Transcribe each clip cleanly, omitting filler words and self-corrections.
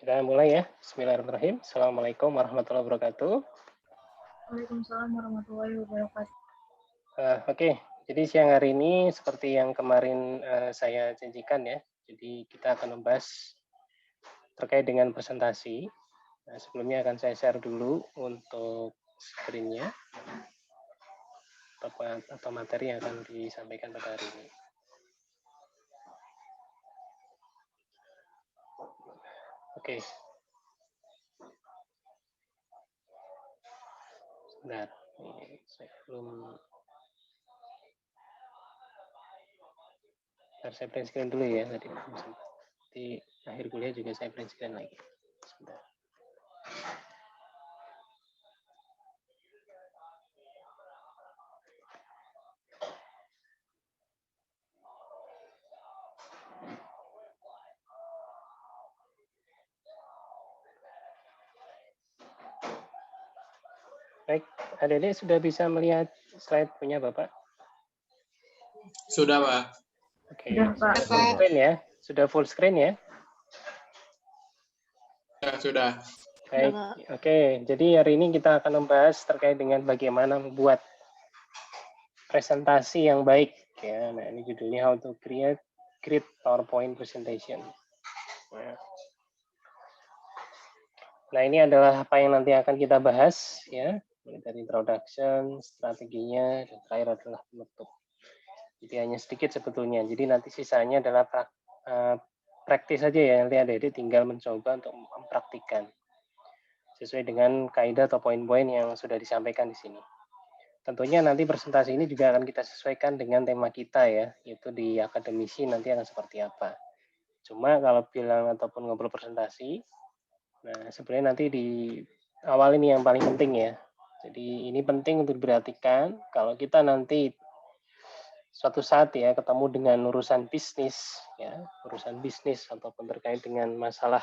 Kita mulai ya. Bismillahirrahmanirrahim. Assalamualaikum warahmatullahi wabarakatuh. Waalaikumsalam warahmatullahi wabarakatuh. Oke, jadi siang hari ini seperti yang kemarin saya janjikan ya. Jadi kita akan membahas terkait dengan presentasi. Nah, sebelumnya akan saya share dulu untuk screen-nya atau materi yang akan disampaikan pada hari ini. Oke. Sebentar. Ini saya belum. Saya print screen dulu ya tadi. Di akhir kuliah juga saya print screen lagi. Sebentar. Baik, adik-adik sudah bisa melihat slide punya Bapak? Sudah, Pak. Oke, Sudah, Pak. sudah full screen ya? Sudah full screen ya? Sudah. Baik, oke. Jadi hari ini kita akan membahas terkait dengan bagaimana membuat presentasi yang baik. Ya, nah ini judulnya How to Create Great PowerPoint Presentation. Nah ini adalah apa yang nanti akan kita bahas ya, mulai dari introduction, strateginya, dan terakhir adalah penutup. Jadi hanya sedikit sebetulnya. Jadi nanti sisanya adalah praktis saja ya. Nanti adik-adik tinggal mencoba untuk mempraktikkan sesuai dengan kaidah atau poin-poin yang sudah disampaikan di sini. Tentunya nanti presentasi ini juga akan kita sesuaikan dengan tema kita ya, yaitu di akademisi nanti akan seperti apa. Cuma kalau bilang ataupun ngobrol presentasi, nah sebenarnya nanti di awal ini yang paling penting ya. Jadi ini penting untuk diperhatikan kalau kita nanti suatu saat ya ketemu dengan urusan bisnis ya, urusan bisnis ataupun terkait dengan masalah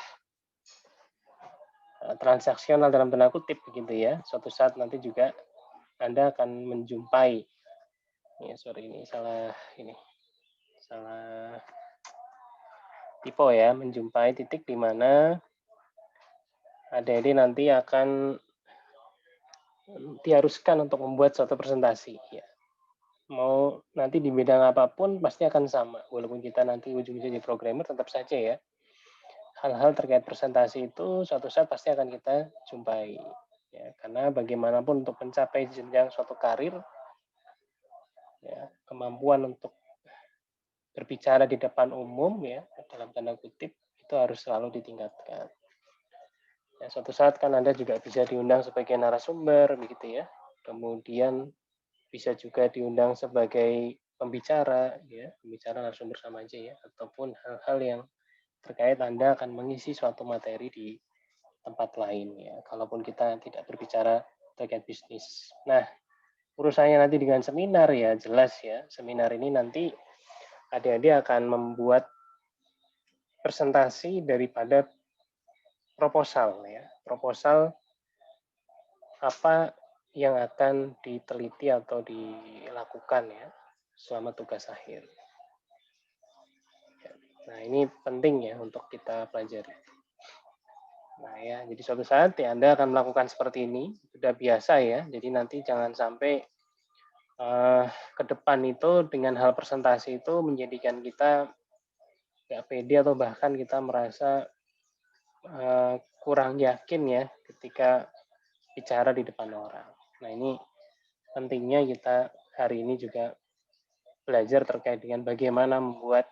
transaksional dalam tanda kutip begitu ya. Suatu saat nanti juga Anda akan menjumpai ya, sorry ini salah tipe ya, menjumpai titik di mana adik-adik nanti akan diharuskan untuk membuat suatu presentasi ya. Mau nanti di bidang apapun pasti akan sama, walaupun kita nanti ujung-ujungnya jadi programmer tetap saja ya. Hal-hal terkait presentasi itu suatu saat pasti akan kita jumpai ya, karena bagaimanapun untuk mencapai jenjang suatu karir ya, kemampuan untuk berbicara di depan umum ya, dalam tanda kutip itu harus selalu ditingkatkan ya. Suatu saat kan Anda juga bisa diundang sebagai narasumber begitu ya, kemudian bisa juga diundang sebagai pembicara ya, pembicara narasumber sama aja ya, ataupun hal-hal yang terkait Anda akan mengisi suatu materi di tempat lain ya, kalaupun kita tidak berbicara terkait bisnis. Nah, urusannya nanti dengan seminar ya jelas ya, seminar ini nanti adik-adik akan membuat presentasi daripada proposal ya, proposal apa yang akan diteliti atau dilakukan ya selama tugas akhir. Nah ini penting ya untuk kita pelajari. Nah ya, jadi suatu saat ya Anda akan melakukan seperti ini, sudah biasa ya. Jadi nanti jangan sampai ke depan itu dengan hal presentasi itu menjadikan kita nggak pede atau bahkan kita merasa kurang yakin ya ketika bicara di depan orang. Nah ini pentingnya kita hari ini juga belajar terkait dengan bagaimana membuat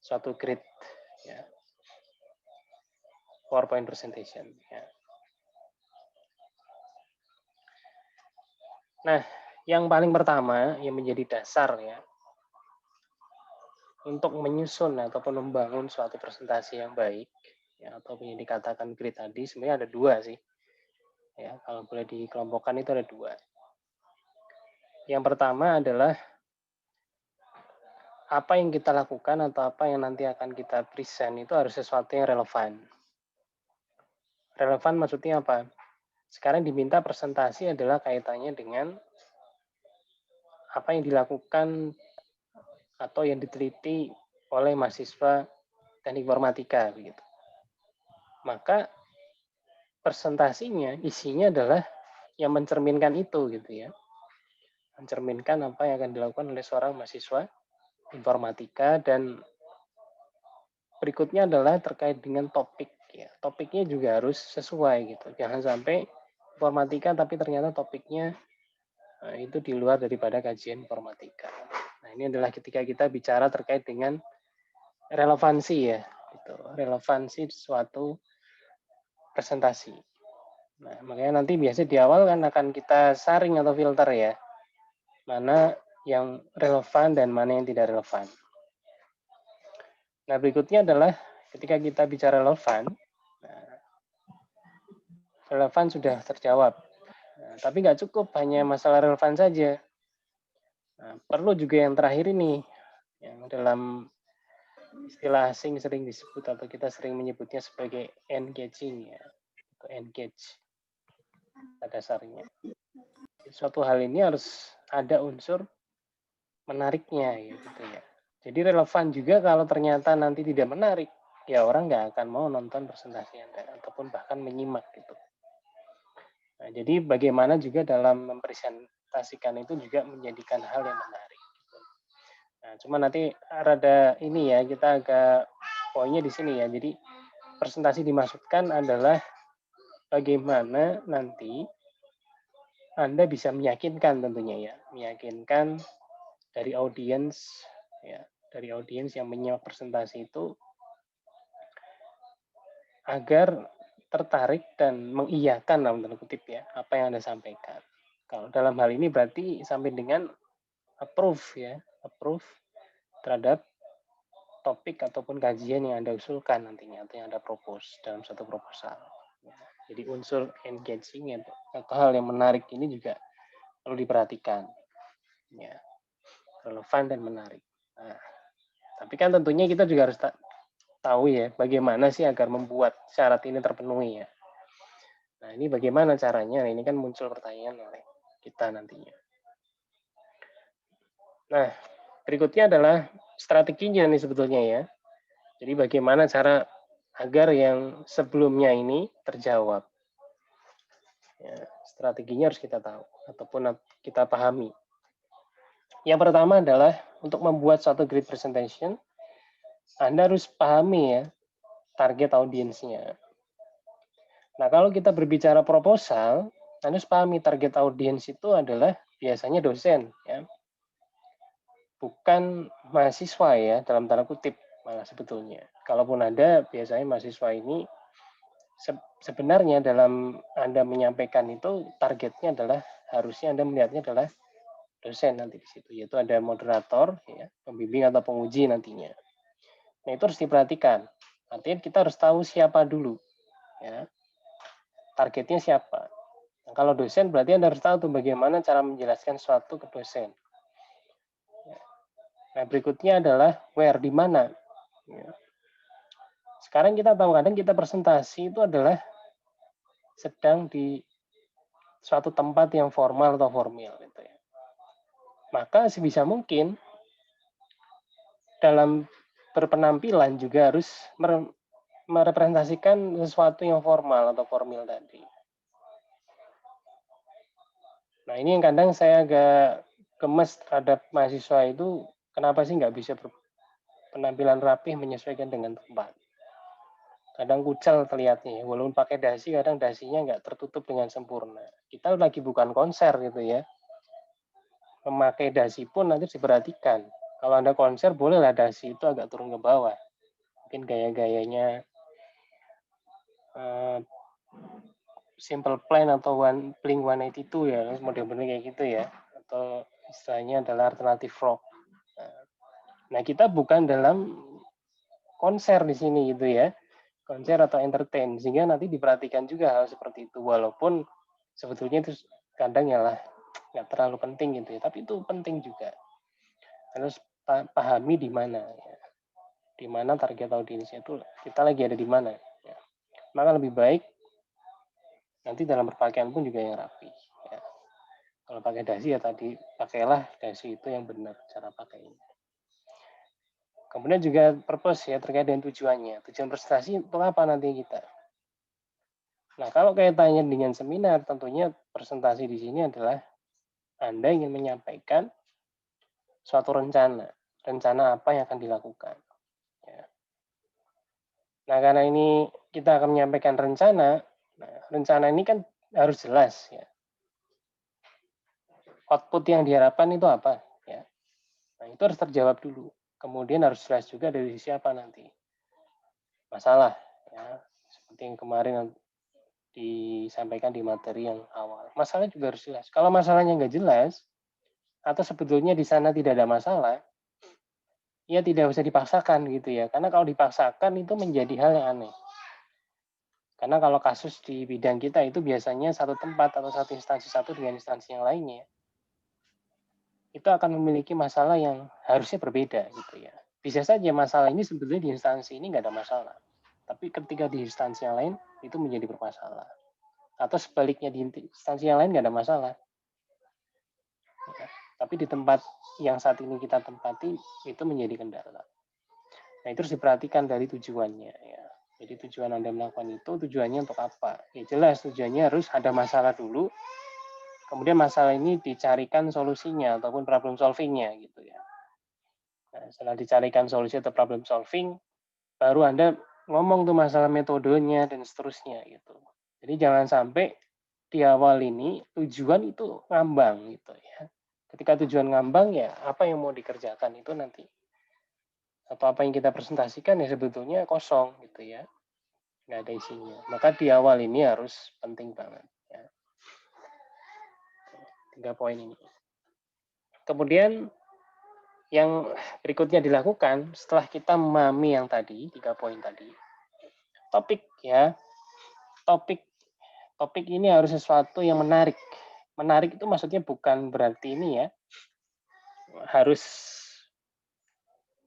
suatu grid ya, PowerPoint presentation ya. Nah, yang paling pertama yang menjadi dasar ya untuk menyusun ataupun membangun suatu presentasi yang baik ya, atau yang dikatakan grid tadi sebenarnya ada dua sih ya, kalau boleh dikelompokkan itu ada dua. Yang pertama adalah apa yang kita lakukan atau apa yang nanti akan kita present itu harus sesuatu yang relevan. Relevan maksudnya apa? Sekarang diminta presentasi adalah kaitannya dengan apa yang dilakukan atau yang diteliti oleh mahasiswa teknik informatika begitu. maka presentasinya isinya adalah yang mencerminkan itu gitu ya. Mencerminkan apa yang akan dilakukan oleh seorang mahasiswa informatika, dan berikutnya adalah terkait dengan topik ya. Topiknya juga harus sesuai gitu. Jangan sampai informatika tapi ternyata topiknya itu di luar daripada kajian informatika. Nah, ini adalah ketika kita bicara terkait dengan relevansi ya, gitu. Relevansi suatu presentasi. Nah, makanya nanti biasanya di awal kan akan kita saring atau filter ya, mana yang relevan dan mana yang tidak relevan. Nah, berikutnya adalah ketika kita bicara relevan, nah, relevan sudah terjawab. Nah, tapi nggak cukup hanya masalah relevan saja. Nah, perlu juga yang terakhir ini, yang dalam istilah asing sering disebut atau kita sering menyebutnya sebagai engaging ya, atau engage pada dasarnya. Suatu hal ini harus ada unsur menariknya gitu ya. Jadi relevan juga kalau ternyata nanti tidak menarik, ya orang nggak akan mau nonton presentasi Anda ataupun bahkan menyimak gitu. Nah, jadi bagaimana juga dalam mempresentasikan itu juga menjadikan hal yang menarik. Nah, cuma nanti rada ini ya, kita agak poinnya di sini ya. Jadi presentasi dimaksudkan adalah bagaimana nanti Anda bisa meyakinkan tentunya ya, meyakinkan dari audiens ya, dari audiens yang menyimak presentasi itu agar tertarik dan mengiyakan dalam tanda kutip ya apa yang Anda sampaikan. Kalau dalam hal ini berarti sampai dengan approve ya, approve terhadap topik ataupun kajian yang Anda usulkan nantinya atau yang Anda propose dalam satu proposal. Jadi unsur engaging atau hal yang menarik ini juga perlu diperhatikan. Ya, relevan dan menarik. Nah, tapi kan tentunya kita juga harus tahu ya bagaimana sih agar membuat syarat ini terpenuhi ya. Nah, ini bagaimana caranya? Nah, ini kan muncul pertanyaan oleh kita nantinya. Nah, berikutnya adalah strateginya nih sebetulnya ya. Jadi bagaimana cara agar yang sebelumnya ini terjawab. Ya, strateginya harus kita tahu ataupun kita pahami. Yang pertama adalah untuk membuat suatu great presentation, Anda harus pahami ya target audiensnya. Nah, kalau kita berbicara proposal, Anda harus pahami target audiens itu adalah biasanya dosen ya. Bukan mahasiswa ya, dalam tanda kutip malah sebetulnya. Kalaupun ada, biasanya mahasiswa ini sebenarnya dalam Anda menyampaikan itu targetnya adalah harusnya Anda melihatnya adalah dosen nanti di situ, yaitu ada moderator, ya, pembimbing atau penguji nantinya. Nah, itu harus diperhatikan. Artinya kita harus tahu siapa dulu, ya, targetnya siapa. Nah, kalau dosen berarti Anda harus tahu tuh bagaimana cara menjelaskan sesuatu ke dosen. Nah, berikutnya adalah where, di mana. Ya. Sekarang kita tahu kadang kita presentasi itu adalah sedang di suatu tempat yang formal atau formal gitu ya. Maka sebisa mungkin dalam berpenampilan juga harus merepresentasikan sesuatu yang formal atau formal tadi. Nah, ini yang kadang saya agak gemes terhadap mahasiswa itu, kenapa sih nggak bisa penampilan rapih menyesuaikan dengan tempat. Kadang kucel terlihatnya, walaupun pakai dasi, kadang dasinya nggak tertutup dengan sempurna. Kita lagi bukan konser gitu ya. Memakai dasi pun nanti diperhatikan. Kalau Anda konser, bolehlah dasi itu agak turun ke bawah. Mungkin gaya-gayanya Simple Plan atau Blink 182 ya, model-model kayak gitu ya. Atau istilahnya adalah alternative rock. Nah, kita bukan dalam konser di sini gitu ya. Konser atau entertain, sehingga nanti diperhatikan juga hal seperti itu, walaupun sebetulnya itu kadang ya lah nggak terlalu penting gitu ya, tapi itu penting juga. Harus pahami di mana ya, di mana target audiensnya itu, kita lagi ada di mana ya. Maka lebih baik nanti dalam berpakaian pun juga yang rapi ya. Kalau pakai dasi ya tadi pakailah dasi itu yang benar cara pakainya. Kemudian juga purpose ya, terkait dengan tujuannya. Tujuan presentasi untuk apa nanti kita? Nah, kalau kaitannya dengan seminar, tentunya presentasi di sini adalah Anda ingin menyampaikan suatu rencana, rencana apa yang akan dilakukan. Ya. Nah, karena ini kita akan menyampaikan rencana, nah, rencana ini kan harus jelas ya. Output yang diharapkan itu apa? Ya. Nah, itu harus terjawab dulu. Kemudian harus jelas juga dari sisi apa nanti. Masalah, ya. Seperti yang kemarin disampaikan di materi yang awal. Masalah juga harus jelas. Kalau masalahnya nggak jelas, atau sebetulnya di sana tidak ada masalah, ya tidak usah dipaksakan gitu ya. Karena kalau dipaksakan itu menjadi hal yang aneh. Karena kalau kasus di bidang kita itu biasanya satu tempat atau satu instansi satu dengan instansi yang lainnya, itu akan memiliki masalah yang harusnya berbeda gitu ya. Bisa saja masalah ini sebetulnya di instansi ini nggak ada masalah. Tapi ketika di instansi yang lain itu menjadi bermasalah. Atau sebaliknya di instansi yang lain nggak ada masalah. Ya. Tapi di tempat yang saat ini kita tempati itu menjadi kendala. Nah, itu harus diperhatikan dari tujuannya ya. Jadi tujuan Anda melakukan itu tujuannya untuk apa? Ya jelas tujuannya harus ada masalah dulu, kemudian masalah ini dicarikan solusinya ataupun problem solvingnya gitu ya. Nah, setelah dicarikan solusi atau problem solving, baru Anda ngomong tuh masalah metodenya dan seterusnya gitu. Jadi jangan sampai di awal ini tujuan itu ngambang gitu ya. Ketika tujuan ngambang ya apa yang mau dikerjakan itu nanti atau apa yang kita presentasikan ya sebetulnya kosong gitu ya, nggak ada isinya. Maka di awal ini harus penting banget ya. 3 poin ini. Kemudian yang berikutnya dilakukan setelah kita memahami yang tadi 3 poin tadi, topik ya, topik topik ini harus sesuatu yang menarik. Menarik itu maksudnya bukan berarti ini ya harus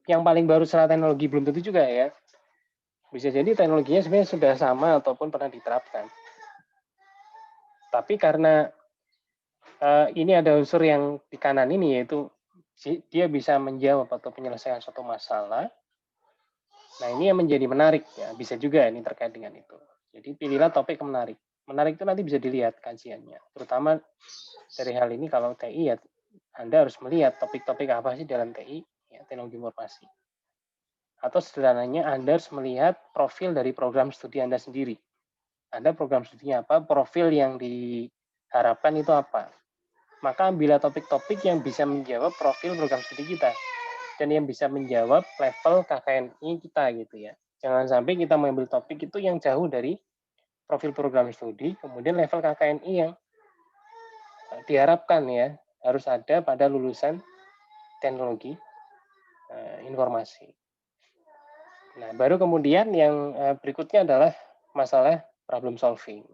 yang paling baru secara teknologi, belum tentu juga ya. Bisa jadi teknologinya sebenarnya sudah sama ataupun pernah diterapkan. Tapi karena ini ada unsur yang di kanan ini, yaitu dia bisa menjawab atau menyelesaikan suatu masalah. Nah, ini yang menjadi menarik ya, bisa juga ini terkait dengan itu. Jadi pilihlah topik yang menarik. Menarik itu nanti bisa dilihat kajiannya. Terutama dari hal ini kalau TI ya Anda harus melihat topik-topik apa sih dalam TI, ya, teknologi informasi. Atau sederhananya Anda harus melihat profil dari program studi Anda sendiri. Anda program studinya apa, profil yang diharapkan itu apa. Maka ambillah topik-topik yang bisa menjawab profil program studi kita dan yang bisa menjawab level KKNI kita gitu ya. Jangan sampai kita mengambil topik itu yang jauh dari profil program studi, kemudian level KKNI yang diharapkan ya harus ada pada lulusan teknologi informasi. Nah, baru kemudian yang berikutnya adalah masalah problem solving.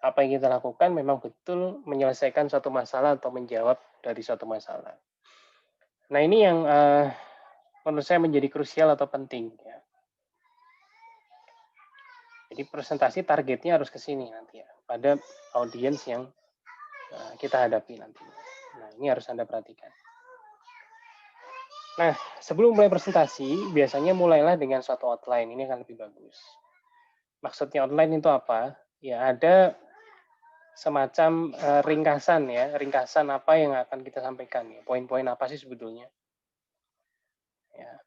Apa yang kita lakukan memang betul menyelesaikan suatu masalah atau menjawab dari suatu masalah. Nah, ini yang menurut saya menjadi krusial atau penting ya. Jadi presentasi targetnya harus ke sini nanti ya, pada audiens yang kita hadapi nanti. Nah, ini harus Anda perhatikan. Nah, sebelum mulai presentasi, biasanya mulailah dengan suatu outline. Ini akan lebih bagus. Maksudnya outline itu apa? Ya, ada semacam ringkasan ya, ringkasan apa yang akan kita sampaikan ya. Poin-poin apa sih sebetulnya? Ya.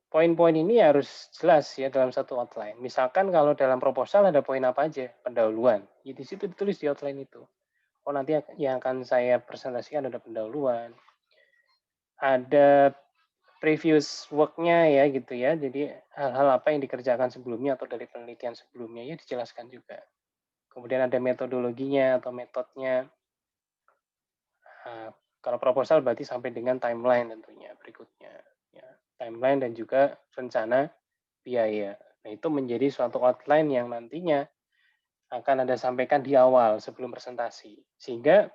Poin-poin ini harus jelas ya dalam satu outline. Misalkan kalau dalam proposal ada poin apa aja, pendahuluan. Ya, di situ ditulis di outline itu. Oh, nanti yang akan saya presentasikan ada pendahuluan, ada previous work-nya ya gitu ya. Jadi hal-hal apa yang dikerjakan sebelumnya atau dari penelitian sebelumnya ya dijelaskan juga. Kemudian ada metodologinya atau metodenya. Nah, kalau proposal berarti sampai dengan timeline tentunya berikutnya. Ya, timeline dan juga rencana biaya. Nah, itu menjadi suatu outline yang nantinya akan Anda sampaikan di awal sebelum presentasi. Sehingga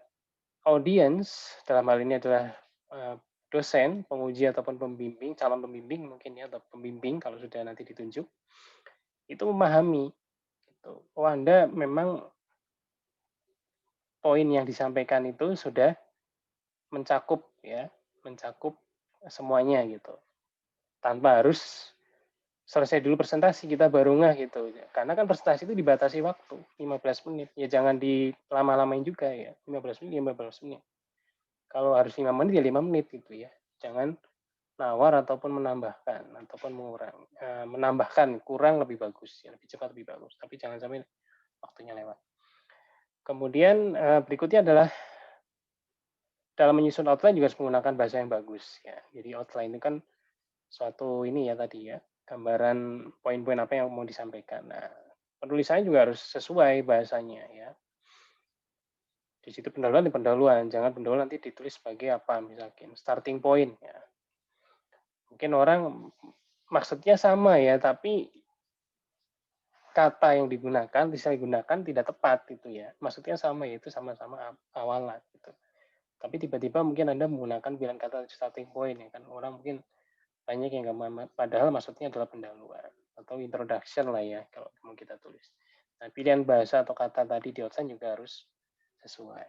audiens, dalam hal ini adalah dosen, penguji ataupun pembimbing, calon pembimbing mungkin ya, atau pembimbing kalau sudah nanti ditunjuk, itu memahami. Gitu. Oh, Anda memang poin yang disampaikan itu sudah mencakup ya, mencakup semuanya gitu. Tanpa harus selesai dulu presentasi, kita baru ngeh gitu. Karena kan presentasi itu dibatasi waktu, 15 menit. Ya jangan dilama-lamain juga ya, 15 menit, 15 menit. Kalau harus 5 menit, ya 5 menit gitu ya. Jangan nawar ataupun menambahkan, ataupun menambahkan, kurang lebih bagus, ya, lebih cepat lebih bagus. Tapi jangan sampai waktunya lewat. Kemudian berikutnya adalah dalam menyusun outline juga harus menggunakan bahasa yang bagus ya. Jadi outline itu kan suatu ini ya tadi ya, gambaran poin-poin apa yang mau disampaikan. Nah, penulisannya juga harus sesuai bahasanya ya. Di situ pendahuluan di pendahuluan, jangan pendahuluan nanti ditulis sebagai apa misalkan starting point ya. Mungkin orang maksudnya sama ya, tapi kata yang digunakan, bisa digunakan tidak tepat gitu ya. Maksudnya sama yaitu sama-sama awalan gitu. Tapi tiba-tiba mungkin Anda menggunakan pilihan kata starting point ya kan. Orang mungkin banyak yang nggak, padahal maksudnya adalah pendahuluan atau introduction lah ya kalau mau kita tulis. Nah, pilihan bahasa atau kata tadi di outline juga harus sesuai.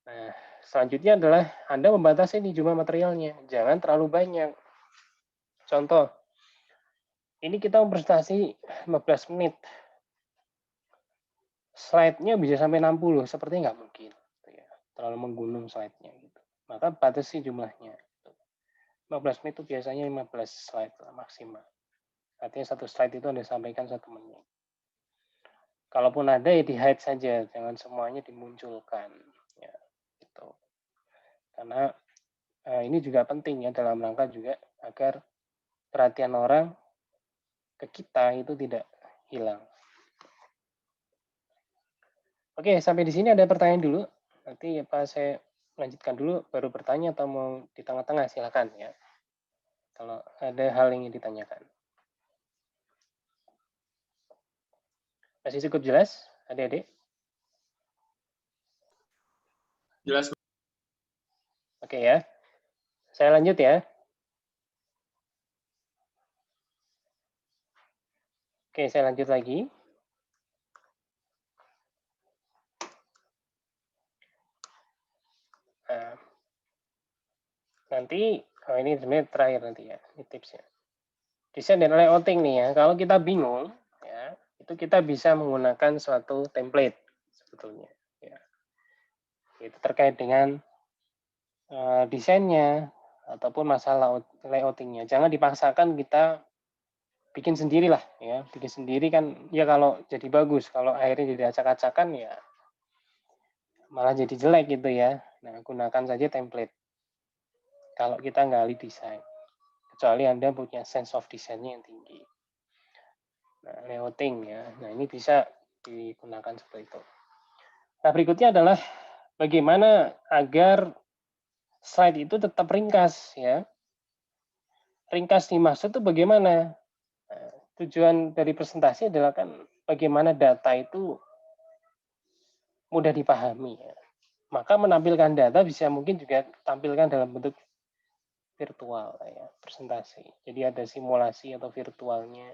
Nah, selanjutnya adalah Anda membatasi nih jumlah materialnya. Jangan terlalu banyak. Contoh, ini kita presentasi 15 menit. Slide-nya bisa sampai 60, sepertinya nggak mungkin. Gitu ya. Terlalu menggunung slide-nya. Gitu. Maka batasi jumlahnya. 15 menit itu biasanya 15 slide lah, maksimal. Artinya satu slide itu Anda sampaikan 1 menit. Kalaupun ada ya di-hide saja, jangan semuanya dimunculkan. Ya, gitu. Karena ini juga penting ya dalam rangka juga agar perhatian orang ke kita itu tidak hilang. Oke, sampai di sini ada pertanyaan dulu. Nanti apa saya lanjutkan dulu, baru bertanya atau mau di tengah-tengah silakan ya. Kalau ada hal yang ingin ditanyakan. Masih cukup jelas, adik-adik? Jelas. Oke ya. Saya lanjut ya. Oke, saya lanjut lagi. Nah, nanti, ini sebenarnya terakhir nanti ya, ini tipsnya. Desain dan layouting nih ya, kalau kita bingung, ya, itu kita bisa menggunakan suatu template sebetulnya. Ya. Itu terkait dengan desainnya ataupun masalah layoutingnya. Jangan dipaksakan kita bikin sendiri lah ya, bikin sendiri kan ya kalau jadi bagus, kalau akhirnya jadi acak-acakan ya malah jadi jelek gitu ya. Nah, gunakan saja template kalau kita nggak ahli desain, kecuali Anda punya sense of desainnya yang tinggi. Nah, layouting ya, nah ini bisa digunakan seperti itu. Nah, berikutnya adalah bagaimana agar slide itu tetap ringkas ya. Ringkas dimaksud itu bagaimana? Nah, tujuan dari presentasi adalah kan bagaimana data itu mudah dipahami ya. Maka menampilkan data bisa mungkin juga tampilkan dalam bentuk virtual ya, presentasi. Jadi ada simulasi atau virtualnya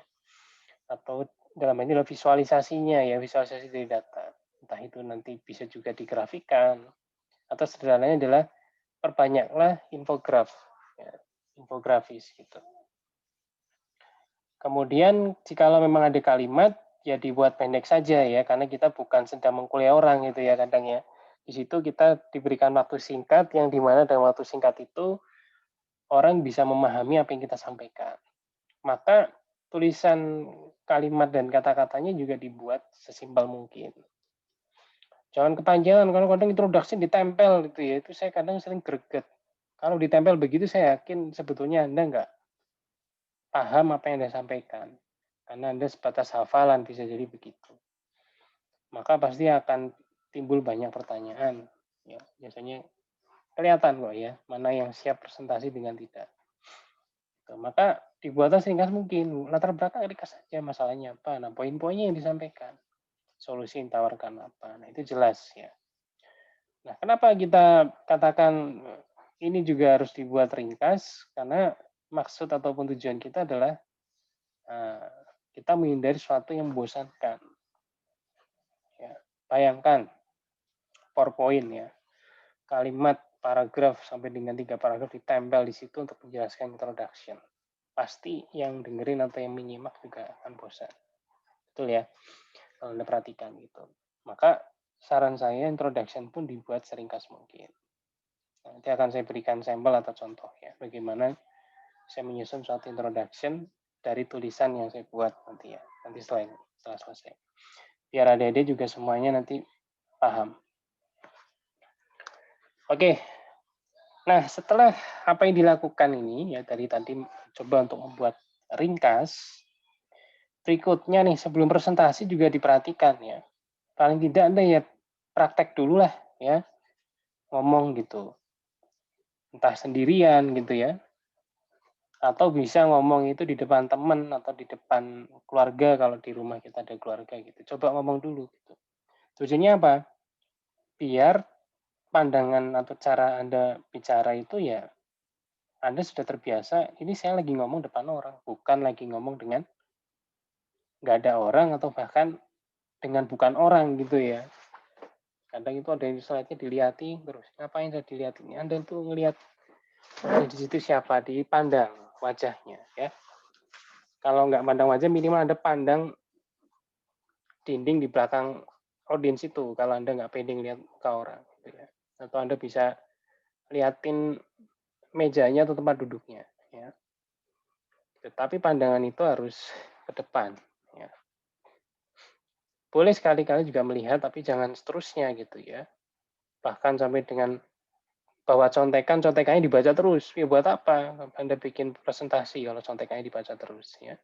atau dalam ini adalah visualisasinya ya, visualisasi dari data. Entah itu nanti bisa juga digrafikan atau sederhananya adalah perbanyaklah infograf, ya, infografis gitu. Kemudian jikalau memang ada kalimat ya dibuat pendek saja ya, karena kita bukan sedang mengkuliah orang gitu ya kadang ya. Di situ kita diberikan waktu singkat yang dimana dalam waktu singkat itu orang bisa memahami apa yang kita sampaikan. Maka tulisan kalimat dan kata-katanya juga dibuat sesimpel mungkin. Jangan kepanjangan, kalau kadang introduksi ditempel gitu ya, itu saya kadang sering greget. Kalau ditempel begitu saya yakin sebetulnya Anda nggak paham apa yang Anda sampaikan. Karena Anda sebatas hafalan bisa jadi begitu. Maka pasti akan timbul banyak pertanyaan. Ya, biasanya kelihatan kok ya, mana yang siap presentasi dengan tidak. Maka dibuatlah seringkas mungkin, latar belakang ringkas saja masalahnya apa, nah poin-poinnya yang disampaikan, solusi yang ditawarkan apa, nah itu jelas ya. Nah kenapa kita katakan ini juga harus dibuat ringkas, karena maksud ataupun tujuan kita adalah kita menghindari sesuatu yang membosankan. Ya, bayangkan PowerPoint ya, kalimat paragraf sampai dengan 3 paragraf ditempel di situ untuk menjelaskan introduction. pasti yang dengerin atau yang menyimak juga akan bosan. Betul ya? Kalau Anda perhatikan gitu. Maka saran saya introduction pun dibuat seringkas mungkin. Nanti akan saya berikan sampel atau contoh ya, bagaimana saya menyusun suatu introduction dari tulisan yang saya buat nanti ya, nanti setelah selesai. Biar adik-adik juga semuanya nanti paham. Oke, nah setelah apa yang dilakukan ini ya dari tadi coba untuk membuat ringkas, berikutnya nih sebelum presentasi juga diperhatikan ya. Paling tidak Anda ya praktek dulu lah ya, ngomong gitu. Entah sendirian gitu ya, atau bisa ngomong itu di depan teman atau di depan keluarga kalau di rumah kita ada keluarga gitu. Coba ngomong dulu gitu. Tujuannya apa? Biar pandangan atau cara Anda bicara itu ya Anda sudah terbiasa, ini saya lagi ngomong depan orang, bukan lagi ngomong dengan nggak ada orang atau bahkan dengan bukan orang gitu ya. Kadang itu ada yang slide-nya dilihatin terus, ngapain saya dilihatin? Anda tuh ngelihat di situ siapa, dipandang wajahnya ya. Kalau nggak pandang wajah, minimal Anda pandang dinding di belakang audiens itu, kalau Anda nggak pede lihat ke orang. Gitu ya. Atau Anda bisa liatin mejanya atau tempat duduknya. Ya. Tetapi pandangan itu harus ke depan. Ya. Boleh sekali-kali juga melihat, tapi jangan seterusnya gitu ya. Bahkan sampai dengan bawa contekannya dibaca terus. Ya buat apa Anda bikin presentasi kalau contekannya dibaca terus ya.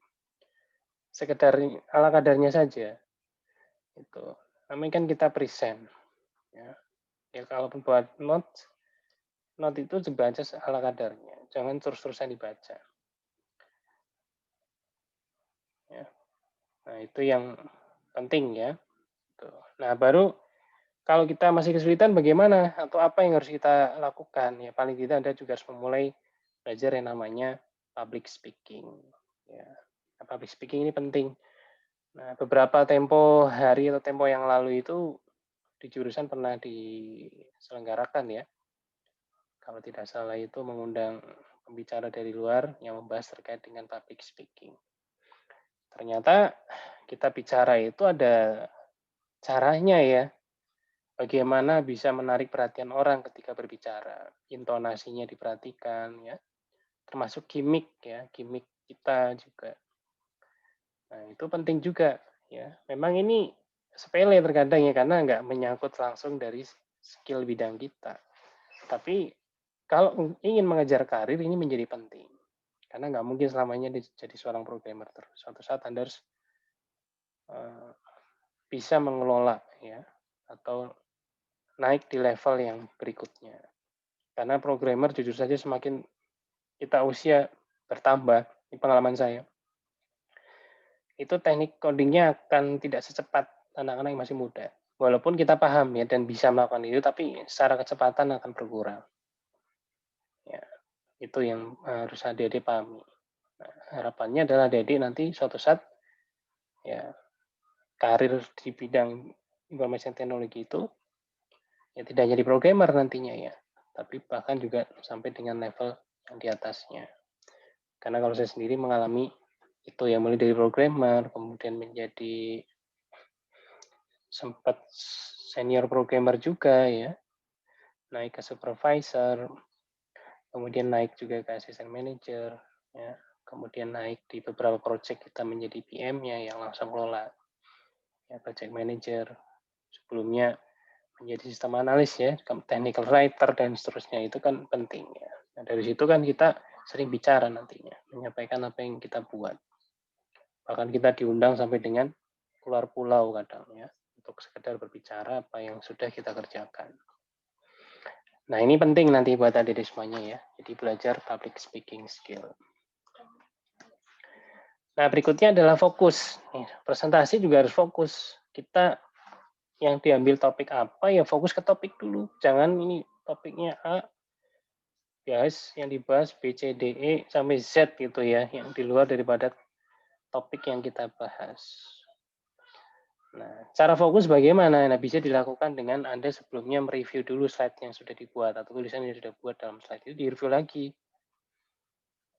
Sekedar ala kadarnya saja. Itu. Namanya kan kita present. Ya. Ya kalaupun buat note itu dibaca ala kadarnya. Jangan terus-terusan dibaca. Ya. Nah itu yang penting ya. Tuh. Nah baru kalau kita masih kesulitan bagaimana atau apa yang harus kita lakukan? Ya paling tidak Anda juga harus memulai belajar yang namanya public speaking. Ya, nah, public speaking ini penting. Nah, beberapa tempo hari atau tempo yang lalu itu di jurusan pernah diselenggarakan ya. Kalau tidak salah itu mengundang pembicara dari luar yang membahas terkait dengan public speaking. Ternyata kita bicara itu ada caranya ya. Bagaimana bisa menarik perhatian orang ketika berbicara, intonasinya diperhatikan ya, termasuk gimmick ya, gimmick kita juga. Nah, itu penting juga ya. Memang ini sepele terkadang ya karena nggak menyangkut langsung dari skill bidang kita. Tapi kalau ingin mengejar karir ini menjadi penting. Karena nggak mungkin selamanya jadi seorang programmer terus. Suatu saat Anda harus bisa mengelola ya atau naik di level yang berikutnya. Karena programmer jujur saja semakin kita usia bertambah, ini pengalaman saya, itu teknik codingnya akan tidak secepat anak-anak yang masih muda. Walaupun kita paham ya dan bisa melakukan itu, tapi secara kecepatan akan berkurang. Ya, itu yang harus adik-adik pahami. Nah, harapannya adalah adik-adik nanti suatu saat ya karir di bidang informasi teknologi itu ya tidak jadi programmer nantinya ya, tapi bahkan juga sampai dengan level yang di atasnya. Karena kalau saya sendiri mengalami itu ya mulai dari programmer, kemudian menjadi sempat senior programmer juga ya, naik ke supervisor, kemudian naik juga ke assistant manager, ya, kemudian naik di beberapa project kita menjadi PM-nya yang langsung kelola, ya, project manager, sebelumnya menjadi sistem analis ya, technical writer dan seterusnya itu kan penting ya. Nah, dari situ kan kita sering bicara nantinya, menyampaikan apa yang kita buat. Bahkan kita diundang sampai dengan keluar pulau kadang ya, untuk sekedar berbicara apa yang sudah kita kerjakan. Nah ini penting nanti buat adik-adik semuanya ya, jadi belajar public speaking skill. Nah berikutnya adalah fokus. Presentasi juga harus fokus. Kita yang diambil topik apa ya fokus ke topik dulu. Jangan ini topiknya A, bahas yang dibahas B, C, D, E sampai Z gitu ya, yang di luar daripada topik yang kita bahas. Nah, cara fokus bagaimana? Nah, bisa dilakukan dengan Anda sebelumnya mereview dulu slide yang sudah dibuat atau tulisan yang sudah dibuat dalam slide itu direview lagi.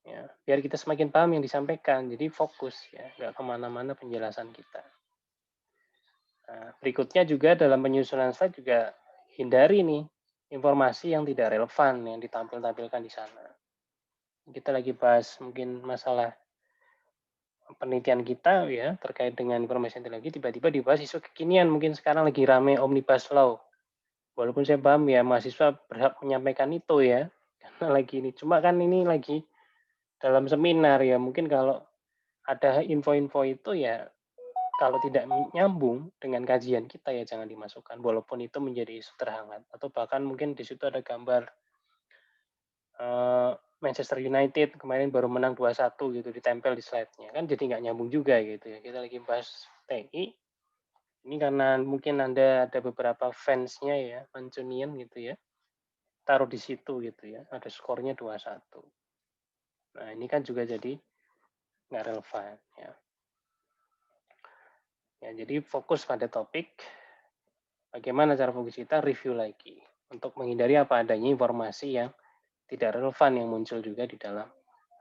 Ya, biar kita semakin paham yang disampaikan, jadi fokus ya, nggak kemana-mana penjelasan kita. Nah, berikutnya juga dalam penyusunan slide juga hindari nih informasi yang tidak relevan yang ditampilkan di sana. Kita lagi bahas mungkin masalah penelitian kita ya terkait dengan informasi yang lagi tiba-tiba dibahas isu kekinian, mungkin sekarang lagi rame Omnibus Law. Walaupun saya paham ya mahasiswa berhak menyampaikan itu ya, karena lagi ini. Cuma kan ini lagi dalam seminar ya, mungkin kalau ada info-info itu ya kalau tidak nyambung dengan kajian kita ya jangan dimasukkan, walaupun itu menjadi isu terhangat atau bahkan mungkin di situ ada gambar Manchester United kemarin baru menang 2-1 gitu ditempel di slide-nya kan jadi nggak nyambung juga gitu ya. Kita lagi bahas TI ini karena mungkin Anda ada beberapa fansnya ya, Mancunian gitu ya, taruh di situ gitu ya, ada skornya 2-1. Nah ini kan juga jadi nggak relevan ya. Ya jadi fokus pada topik, bagaimana cara fokus kita review lagi untuk menghindari apa adanya informasi yang tidak relevan yang muncul juga di dalam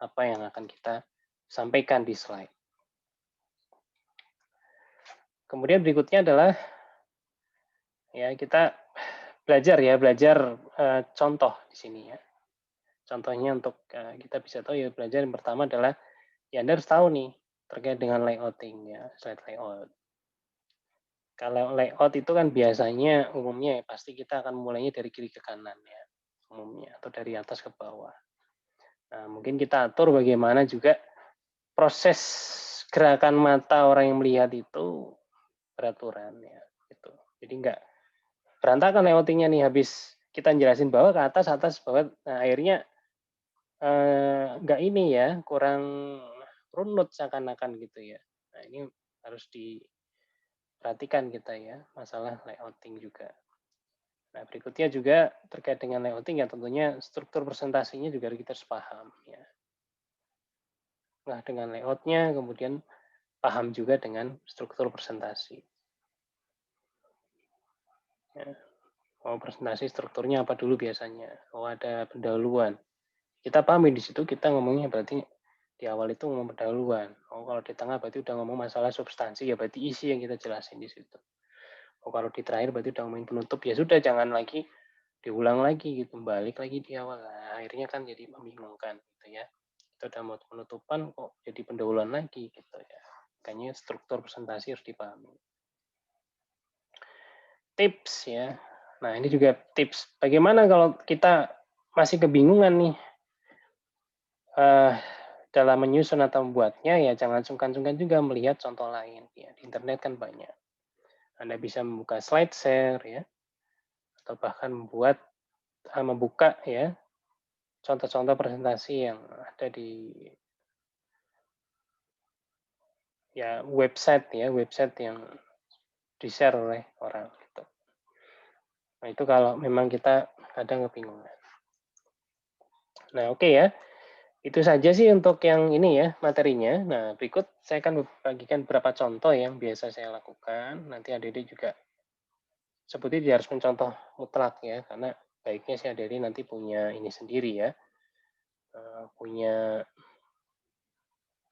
apa yang akan kita sampaikan di slide. Kemudian berikutnya adalah ya kita belajar contoh di sini ya. Contohnya untuk kita bisa tahu ya belajar yang pertama adalah ya Anda harus tahu nih terkait dengan layouting ya, slide layout. Kalau layout itu kan biasanya umumnya ya pasti kita akan mulainya dari kiri ke kanan ya umumnya atau dari atas ke bawah. Nah, mungkin kita atur bagaimana juga proses gerakan mata orang yang melihat itu peraturan ya gitu. Jadi enggak berantakan layoutingnya nih habis kita jelasin bawah ke atas bawah, nah akhirnya enggak ini ya kurang runut seakan-akan gitu ya. Nah ini harus diperhatikan kita ya masalah layouting juga. Nah berikutnya juga terkait dengan layouting ya tentunya struktur presentasinya juga kita harus paham ya. Nah dengan layoutnya kemudian paham juga dengan struktur presentasi. Ya. Oh, presentasi strukturnya apa dulu biasanya? Oh, ada pendahuluan. Kita pahami di situ kita ngomongnya berarti di awal itu ngomong pendahuluan. Oh, kalau di tengah berarti udah ngomong masalah substansi ya berarti isi yang kita jelasin di situ. Oh, kalau di terakhir berarti udah ngomongin penutup ya sudah jangan lagi diulang lagi gitu, balik lagi di awal. Nah, akhirnya kan jadi membingungkan gitu ya. Kita udah mau penutupan kok jadi pendahuluan lagi gitu ya. Makanya struktur presentasi harus dipahami. Tips ya. Nah, ini juga tips. Bagaimana kalau kita masih kebingungan nih dalam menyusun atau membuatnya, ya jangan sungkan-sungkan juga melihat contoh lain. Ya, di internet kan banyak. Anda bisa membuka slide share ya, atau bahkan membuka ya contoh-contoh presentasi yang ada di ya website yang di-share oleh orang gitu. Nah, itu kalau memang kita kadang kebingungan. Nah, oke ya. Itu saja sih untuk yang ini ya, materinya. Nah, berikut saya akan bagikan beberapa contoh yang biasa saya lakukan. Nanti adik-adik juga seperti dia harus mencontoh mutlak ya, karena baiknya si adik-adik nanti punya ini sendiri ya. Punya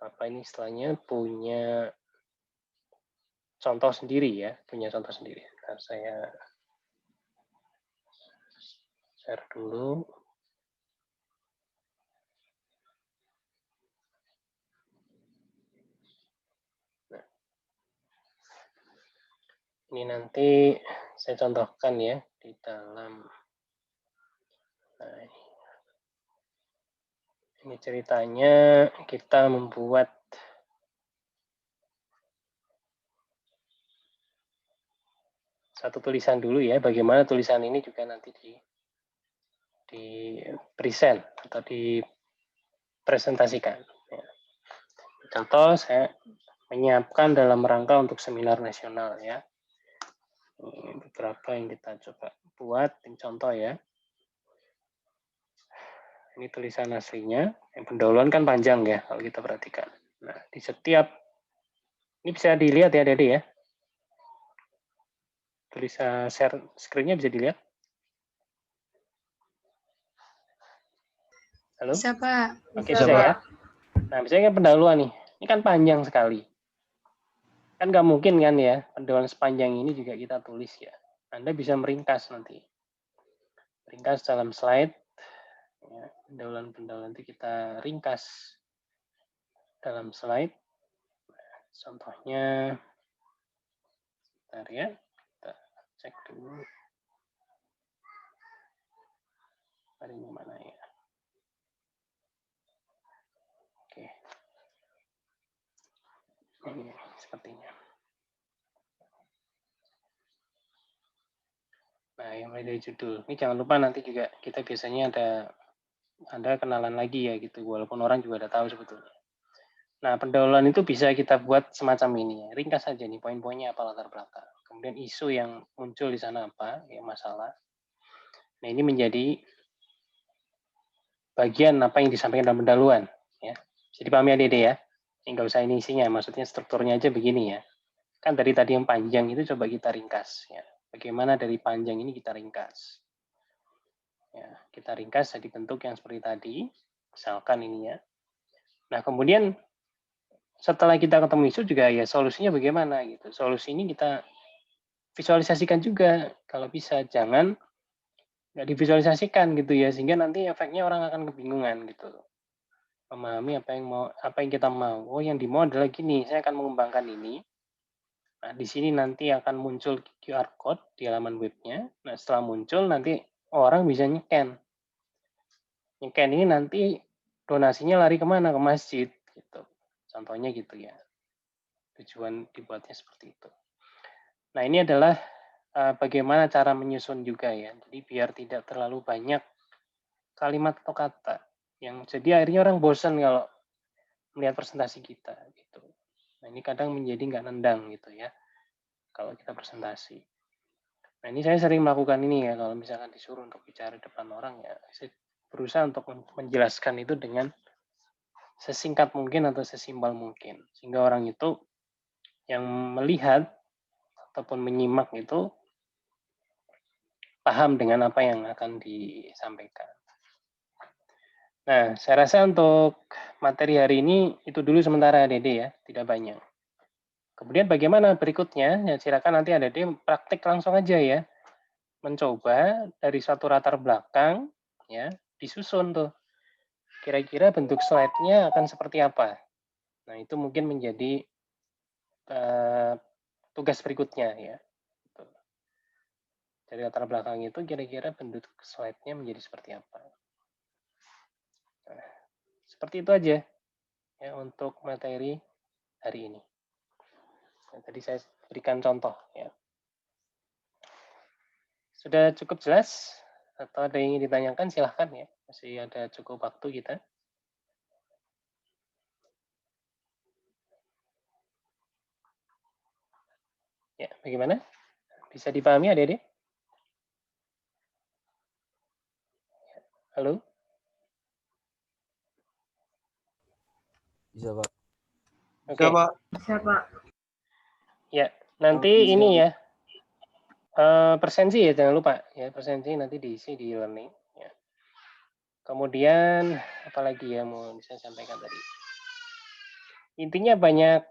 apa ini istilahnya, punya contoh sendiri ya, punya contoh sendiri. Nah, saya share dulu. Nah, ini nanti saya contohkan ya di dalam. Nah, ini ceritanya kita membuat satu tulisan dulu ya, bagaimana tulisan ini juga nanti di present atau dipresentasikan. Ya. Contoh saya menyiapkan dalam rangka untuk seminar nasional ya. Ini beberapa yang kita coba buat, ini contoh ya. Ini tulisan aslinya, yang pendahuluan kan panjang ya kalau kita perhatikan. Nah, di setiap, ini bisa dilihat ya Dede ya. Tulisan share screen-nya bisa dilihat. Halo? Bisa, Pak. Oke, Bisa, bisa Pak. ya. Nah, misalnya pendahuluan nih. Ini kan panjang sekali. Kan nggak mungkin kan ya, pendahuluan sepanjang ini juga kita tulis ya. Anda bisa meringkas nanti. Ringkas dalam slide. Ya, pendahuluan-pendahuluan itu kita ringkas dalam slide. Contohnya, bentar ya, kita cek dulu. Ini mana ya? Oke. Ini sepertinya. Nah, yang mulai dari judul. Ini jangan lupa nanti juga kita biasanya ada kenalan lagi ya gitu, walaupun orang juga udah tahu sebetulnya. Nah, pendahuluan itu bisa kita buat semacam ini ya. Ringkas saja nih poin-poinnya apa latar belakang. Kemudian isu yang muncul di sana apa, ya masalah. Nah, ini menjadi bagian apa yang disampaikan dalam pendahuluan ya. Bisa dipahami adik ya. Enggak usah ini isinya, maksudnya strukturnya aja begini ya. Kan dari tadi yang panjang itu coba kita ringkas ya. Bagaimana dari panjang ini kita ringkas. Ya, kita ringkas jadi bentuk yang seperti tadi, misalkan ini ya. Nah, kemudian setelah kita ketemu isu juga ya solusinya bagaimana gitu. Solusi ini kita visualisasikan juga kalau bisa, jangan nggak divisualisasikan gitu ya, sehingga nanti efeknya orang akan kebingungan gitu. Memahami apa yang kita mau. Oh, yang dimau adalah gini, saya akan mengembangkan ini. Nah, di sini nanti akan muncul QR code di halaman webnya. Nah, setelah muncul nanti orang bisa nyekan. Nyekan ini nanti donasinya lari kemana? Ke masjid gitu. Contohnya gitu ya. Tujuan dibuatnya seperti itu. Nah, ini adalah bagaimana cara menyusun juga ya. Jadi biar tidak terlalu banyak kalimat atau kata yang jadi akhirnya orang bosan kalau melihat presentasi kita gitu. Nah, ini kadang menjadi nggak nendang gitu ya kalau kita presentasi. Nah, ini saya sering melakukan ini ya kalau misalkan disuruh untuk bicara depan orang ya, saya berusaha untuk menjelaskan itu dengan sesingkat mungkin atau sesimpel mungkin sehingga orang itu yang melihat ataupun menyimak itu paham dengan apa yang akan disampaikan. Nah, saya rasa untuk materi hari ini itu dulu sementara Dede ya, tidak banyak. Kemudian bagaimana berikutnya? Ya silakan nanti Dede praktik langsung aja ya. Mencoba dari suatu latar belakang ya, disusun tuh. Kira-kira bentuk slide-nya akan seperti apa? Nah, itu mungkin menjadi tugas berikutnya ya. Dari latar belakang itu kira-kira bentuk slide-nya menjadi seperti apa? Nah, seperti itu aja ya untuk materi hari ini. Nah, tadi saya berikan contoh ya. Sudah cukup jelas atau ada yang ingin ditanyakan silahkan ya. Masih ada cukup waktu kita. Ya, bagaimana? Bisa dipahami adik-adik? Halo? Bisa, Pak. Oke. Pak. Bisa, Pak. Ya, nanti Oke, ini ya. Presensi ya, jangan lupa ya. Presensi nanti diisi di learning. Ya. Kemudian, apalagi ya mau bisa sampaikan tadi. Intinya banyak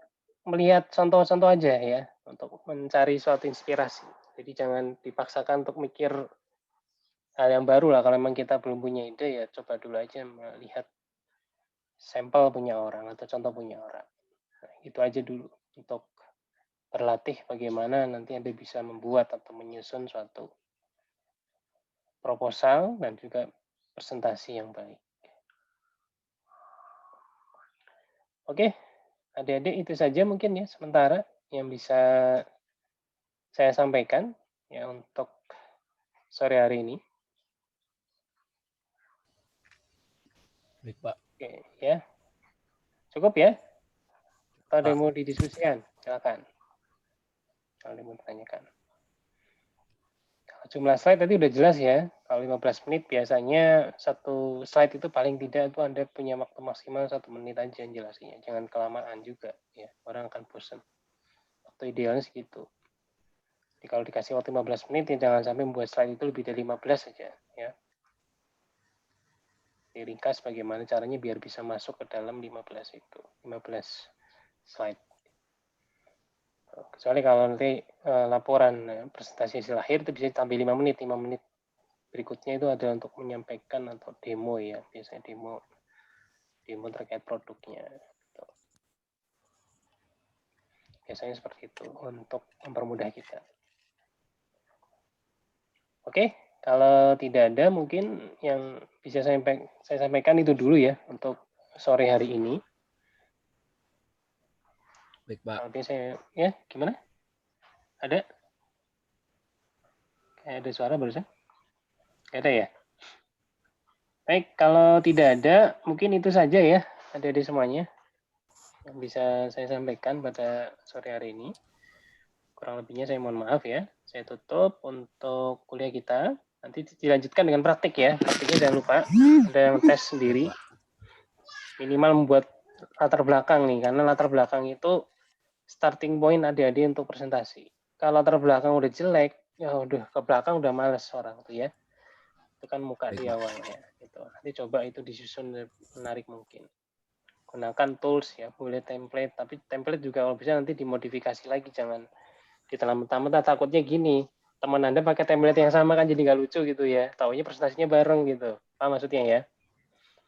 melihat contoh-contoh aja ya. Untuk mencari suatu inspirasi. Jadi jangan dipaksakan untuk mikir hal yang baru lah. Kalau memang kita belum punya ide ya coba dulu aja melihat sampel punya orang atau contoh punya orang. Nah, itu aja dulu untuk berlatih bagaimana nanti Anda bisa membuat atau menyusun suatu proposal dan juga presentasi yang baik. Oke, adik-adik itu saja mungkin ya sementara yang bisa saya sampaikan ya untuk sore hari ini. Baik, Pak. Oke, ya. Cukup ya? Atau ada Pak. yang mau didiskusikan? Silakan. Kalau ada yang mau ditanyakan. Jumlah slide tadi udah jelas ya. Kalau 15 menit biasanya satu slide itu paling tidak itu Anda punya waktu maksimal 1 menit aja jelasinnya. Jangan kelamaan juga ya. Orang akan bosan. Waktu idealnya segitu. Jadi kalau dikasih waktu 15 menit ya jangan sampai membuat slide itu lebih dari 15 saja ya. nanti ringkas bagaimana caranya biar bisa masuk ke dalam 15 slide. Kecuali kalau nanti laporan presentasi hasil akhir itu bisa ditambah 5 menit. Berikutnya itu ada untuk menyampaikan atau demo ya, biasanya demo terkait produknya. Biasanya seperti itu untuk mempermudah kita. Oke, kalau tidak ada mungkin yang bisa saya sampaikan itu dulu ya untuk sore hari ini. Baik, Pak. Nanti saya ya gimana? Ada? Kayak ada suara barusan? Kayak ada ya? Baik, kalau tidak ada mungkin itu saja ya. Ada di semuanya yang bisa saya sampaikan pada sore hari ini. Kurang lebihnya saya mohon maaf ya. Saya tutup untuk kuliah kita. Nanti dilanjutkan dengan praktik ya. Praktiknya jangan lupa ada yang tes sendiri. Minimal membuat latar belakang nih, karena latar belakang itu starting point adik-adik untuk presentasi. Kalau latar belakang udah jelek, ya udah ke belakang udah males orang tuh ya. Itu kan muka di awalnya. Gitu. Nanti coba itu disusun menarik mungkin. Gunakan tools ya, boleh template, tapi template juga kalau bisa nanti dimodifikasi lagi, jangan ditelan-mentah. Takutnya gini, teman Anda pakai template yang sama kan jadi nggak lucu gitu ya. Taunya presentasinya bareng gitu. Paham maksudnya ya?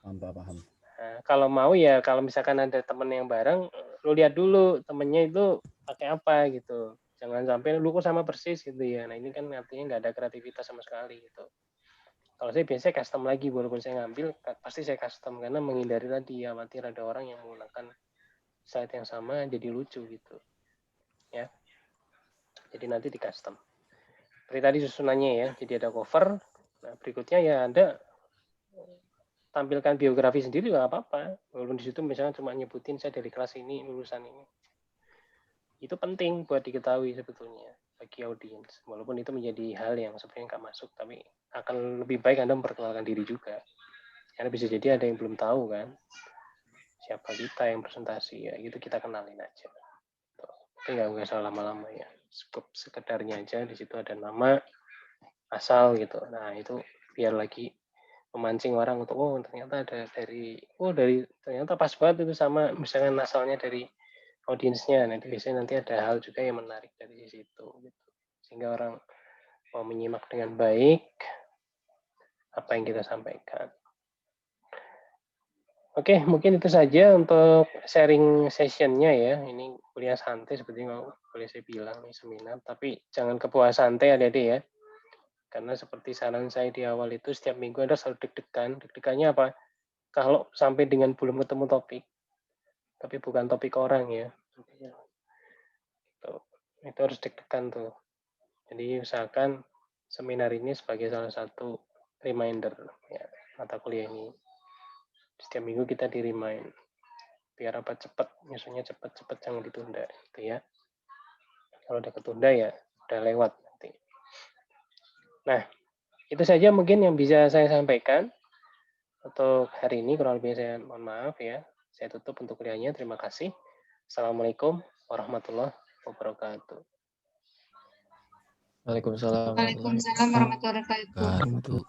Paham. Nah, kalau mau ya, kalau misalkan ada temen yang bareng, lu lihat dulu temennya itu pakai apa gitu. Jangan sampai lu kok sama persis gitu ya. Nah ini kan artinya nggak ada kreativitas sama sekali gitu. Kalau saya biasanya custom lagi, walaupun saya ngambil, pasti saya custom karena menghindari tadi ya, khawatir ada orang yang menggunakan slide yang sama jadi lucu gitu. Ya. Jadi nanti di custom. Seperti tadi susunannya ya, jadi ada cover. Nah berikutnya ya Anda tampilkan biografi sendiri nggak apa-apa. Walaupun di situ misalnya cuma nyebutin saya dari kelas ini, lulusan ini. Itu penting buat diketahui sebetulnya bagi audiens. Walaupun itu menjadi hal yang sebenarnya nggak masuk, tapi akan lebih baik Anda memperkenalkan diri juga. Karena bisa jadi ada yang belum tahu kan, siapa kita yang presentasi ya, itu kita kenalin aja. Tapi nggak usah lama-lama ya, cukup sekedarnya aja. Di situ ada nama, asal gitu. Nah itu biar lagi memancing orang untuk ternyata ada dari ternyata pas banget itu sama misalnya asalnya dari audiensnya. Nanti biasanya nanti ada hal juga yang menarik dari situ gitu. Sehingga orang mau menyimak dengan baik apa yang kita sampaikan. Oke, mungkin itu saja untuk sharing sessionnya ya. Ini kuliah santai seperti yang boleh saya bilang nih seminar, tapi jangan kebawa santai adik-adik ya. Karena seperti saran saya di awal itu setiap minggu ada selalu deg-degan. Deg-degannya apa? Kalau sampai dengan belum ketemu topik, tapi bukan topik orang ya. Itu harus deg-degan tuh. Jadi usahakan seminar ini sebagai salah satu reminder ya, mata kuliah ini. Setiap minggu kita di-remind. Biar apa cepat, misalnya cepat-cepat jangan ditunda gitu ya. Kalau udah ketunda ya udah lewat nanti. Nah, itu saja mungkin yang bisa saya sampaikan. Untuk hari ini kurang lebih saya mohon maaf ya. Saya tutup untuk kuliahnya. Terima kasih. Assalamualaikum warahmatullahi wabarakatuh. Waalaikumsalam Waalaikumsalam warahmatullahi wabarakatuh. wabarakatuh.